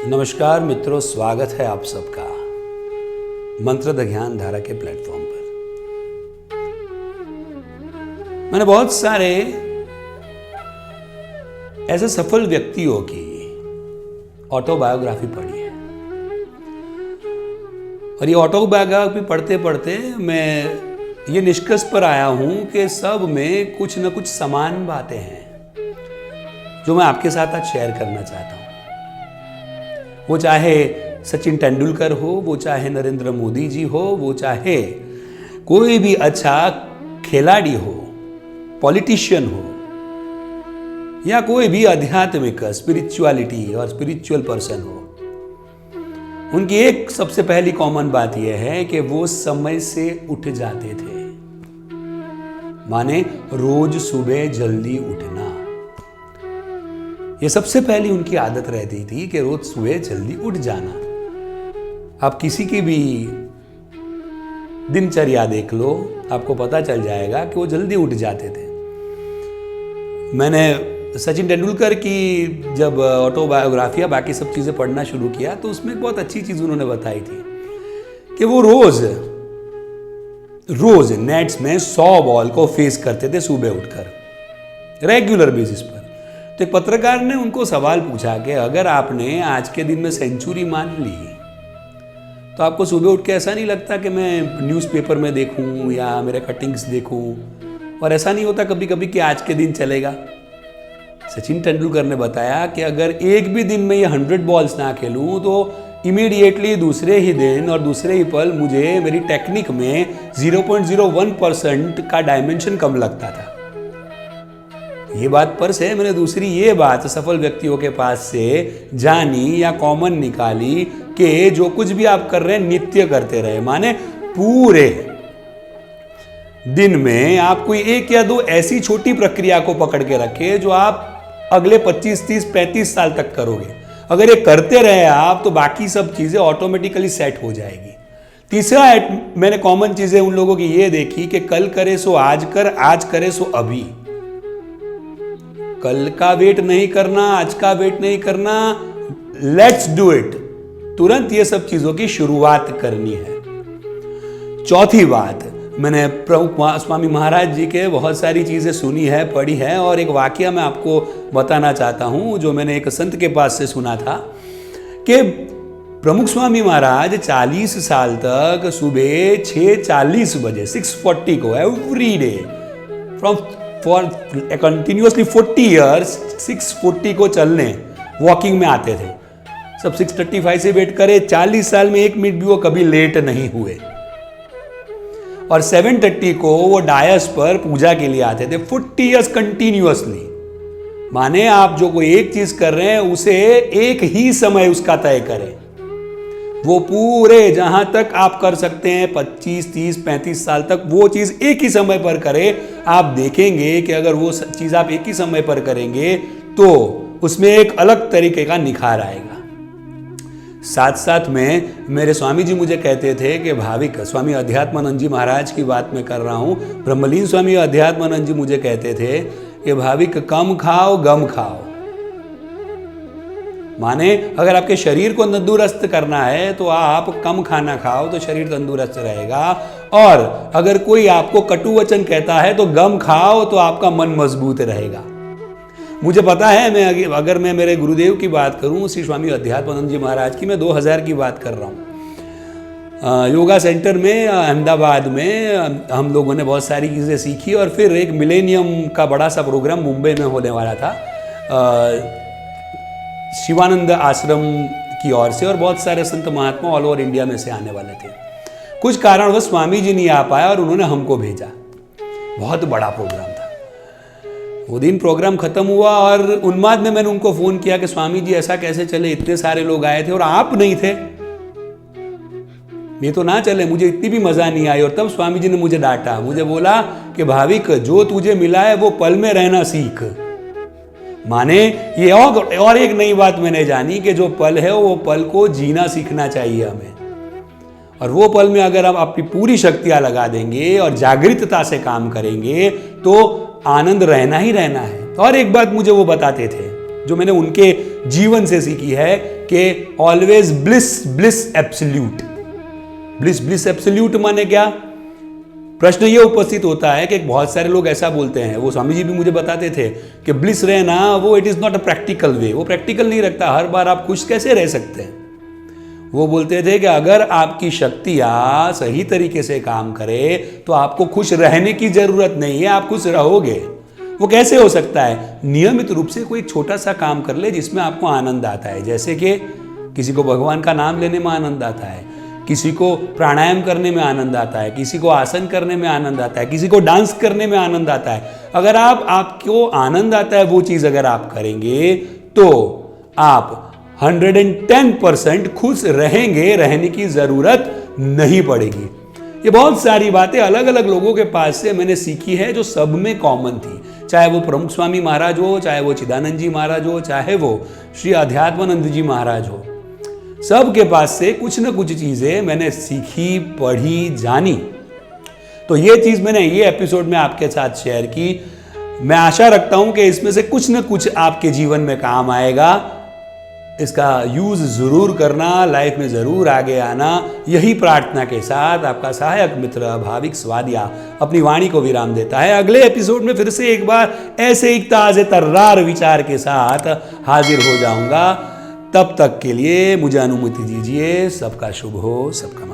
नमस्कार मित्रों, स्वागत है आप सबका मंत्र द ज्ञान धारा के प्लेटफॉर्म पर। मैंने बहुत सारे ऐसे सफल व्यक्तियों की ऑटोबायोग्राफी पढ़ी है और ये ऑटोबायोग्राफी पढ़ते पढ़ते मैं ये निष्कर्ष पर आया हूं कि सब में कुछ न कुछ समान बातें हैं जो मैं आपके साथ आज शेयर करना चाहता हूं। वो चाहे सचिन तेंदुलकर हो, वो चाहे नरेंद्र मोदी जी हो, वो चाहे कोई भी अच्छा खिलाड़ी हो, पॉलिटिशियन हो, या कोई भी आध्यात्मिक स्पिरिचुअलिटी और स्पिरिचुअल पर्सन हो, उनकी एक सबसे पहली कॉमन बात यह है कि वो समय से उठ जाते थे। माने रोज सुबह जल्दी उठना, ये सबसे पहली उनकी आदत रहती थी कि रोज सुबह जल्दी उठ जाना। आप किसी की भी दिनचर्या देख लो, आपको पता चल जाएगा कि वो जल्दी उठ जाते थे। मैंने सचिन तेंदुलकर की जब ऑटोबायोग्राफी या बाकी सब चीज़ें पढ़ना शुरू किया तो उसमें एक बहुत अच्छी चीज़ उन्होंने बताई थी कि वो रोज नेट्स में 100 बॉल को फेस करते थे सुबह उठकर रेगुलर बेसिस पर। तो एक पत्रकार ने उनको सवाल पूछा कि अगर आपने आज के दिन में सेंचुरी मान ली तो आपको सुबह उठ के ऐसा नहीं लगता कि मैं न्यूज़पेपर में देखूं या मेरे कटिंग्स देखूं, और ऐसा नहीं होता कभी कभी कि आज के दिन चलेगा? सचिन तेंदुलकर ने बताया कि अगर एक भी दिन में ये 100 बॉल्स ना खेलूं तो इमीडिएटली दूसरे ही दिन और दूसरे ही पल मुझे मेरी टेक्निक में 0.01% का डायमेंशन कम लगता था। ये बात पर से मैंने दूसरी ये बात सफल व्यक्तियों के पास से जानी या कॉमन निकाली कि जो कुछ भी आप कर रहे हैं नित्य करते रहे। माने पूरे दिन में आप कोई एक या दो ऐसी छोटी प्रक्रिया को पकड़ के रखे जो आप अगले 25, 30, 35 साल तक करोगे। अगर ये करते रहे आप तो बाकी सब चीजें ऑटोमेटिकली सेट हो जाएगी। तीसरा मैंने कॉमन चीजें उन लोगों की ये देखी कि कल करे सो आज कर, आज करे सो अभी। कल का वेट नहीं करना, आज का वेट नहीं करना, लेट्स डू इट। तुरंत ये सब चीजों की शुरुआत करनी है। चौथी बात, मैंने प्रमुख स्वामी महाराज जी के बहुत सारी चीजें सुनी है, पढ़ी है, और एक वाकया मैं आपको बताना चाहता हूं जो मैंने एक संत के पास से सुना था कि प्रमुख स्वामी महाराज 40 साल तक सुबह 6:40 बजे 6:40 को every day for continuously 40 years 6:40 को चलने वॉकिंग में आते थे। सब 6:35 से वेट करे, 40 साल में 1 मिनट भी वो कभी लेट नहीं हुए। और 7:30 को वो डायस पर पूजा के लिए आते थे 40 ईयर्स कंटिन्यूअसली। माने आप जो कोई एक चीज कर रहे हैं उसे एक ही समय उसका तय करें। वो पूरे जहां तक आप कर सकते हैं 25, 30, 35 साल तक वो चीज एक ही समय पर करें। आप देखेंगे कि अगर वो चीज आप एक ही समय पर करेंगे तो उसमें एक अलग तरीके का निखार आएगा। साथ साथ में मेरे स्वामी जी मुझे कहते थे कि भाविक, स्वामी अध्यात्मानंद जी महाराज की बात मैं कर रहा हूं, ब्रह्मलीन स्वामी अध्यात्मानंद जी मुझे कहते थे कि भाविक कम खाओ गम खाओ। माने अगर आपके शरीर को तंदुरुस्त करना है तो आप कम खाना खाओ तो शरीर तंदुरुस्त रहेगा, और अगर कोई आपको कटु वचन कहता है तो गम खाओ तो आपका मन मजबूत रहेगा। मुझे पता है, अगर मैं मेरे गुरुदेव की बात करूं, श्री स्वामी अध्यात्मानंद जी महाराज की, मैं 2000 की बात कर रहा हूं। योगा सेंटर में अहमदाबाद में हम लोगों ने बहुत सारी चीज़ें सीखी और फिर एक मिलेनियम का बड़ा सा प्रोग्राम मुंबई में होने वाला था शिवानंद आश्रम की ओर से, और बहुत सारे संत महात्मा ऑल ओवर इंडिया में से आने वाले थे। कुछ कारणवश स्वामी जी नहीं आ पाया और उन्होंने हमको भेजा। बहुत बड़ा प्रोग्राम था। वो दिन प्रोग्राम खत्म हुआ और उन्माद में मैंने उनको फोन किया कि स्वामी जी ऐसा कैसे चले, इतने सारे लोग आए थे और आप नहीं थे, ये तो ना चले, मुझे इतनी भी मजा नहीं आई। और तब स्वामी जी ने मुझे डांटा, मुझे बोला कि भाविक जो तुझे मिला है वो पल में रहना सीख। माने ये और एक नई बात मैंने जानी कि जो पल है वो पल को जीना सीखना चाहिए हमें, और वो पल में अगर हम अपनी पूरी शक्तियां लगा देंगे और जागृतता से काम करेंगे तो आनंद रहना ही रहना है। और एक बात मुझे वो बताते थे जो मैंने उनके जीवन से सीखी है कि always bliss bliss absolute. Bliss bliss absolute माने क्या? प्रश्न ये उपस्थित होता है कि बहुत सारे लोग ऐसा बोलते हैं, वो स्वामी जी भी मुझे बताते थे कि ब्लिस रहना वो it is not a practical way, वो प्रैक्टिकल नहीं रखता। हर बार आप खुश कैसे रह सकते हैं? वो बोलते थे कि अगर आपकी शक्तियां सही तरीके से काम करे तो आपको खुश रहने की जरूरत नहीं है, आप खुश रहोगे। वो कैसे हो सकता है? नियमित रूप से कोई छोटा सा काम कर ले जिसमें आपको आनंद आता है। जैसे कि किसी को भगवान का नाम लेने में आनंद आता है, किसी को प्राणायाम करने में आनंद आता है, किसी को आसन करने में आनंद आता है, किसी को डांस करने में आनंद आता है। अगर आपको आनंद आता है वो चीज अगर आप करेंगे तो आप 110% खुश रहेंगे, रहने की जरूरत नहीं पड़ेगी। ये बहुत सारी बातें अलग अलग लोगों के पास से मैंने सीखी है जो सब में कॉमन थी, चाहे वो प्रमुख स्वामी महाराज हो, चाहे वो चिदानंद जी महाराज हो, चाहे वो श्री अध्यात्मानंद जी महाराज हो। सबके पास से कुछ न कुछ चीजें मैंने सीखी, पढ़ी, जानी। तो ये चीज मैंने ये एपिसोड में आपके साथ शेयर की। मैं आशा रखता हूं कि इसमें से कुछ न कुछ आपके जीवन में काम आएगा। इसका यूज जरूर करना, लाइफ में जरूर आगे आना। यही प्रार्थना के साथ आपका सहायक मित्र भाविक स्वादिया अपनी वाणी को विराम देता है। अगले एपिसोड में फिर से एक बार ऐसे एक ताजे तर्रार विचार के साथ हाजिर हो जाऊंगा। तब तक के लिए मुझे अनुमति दीजिए। सबका शुभ हो, सबका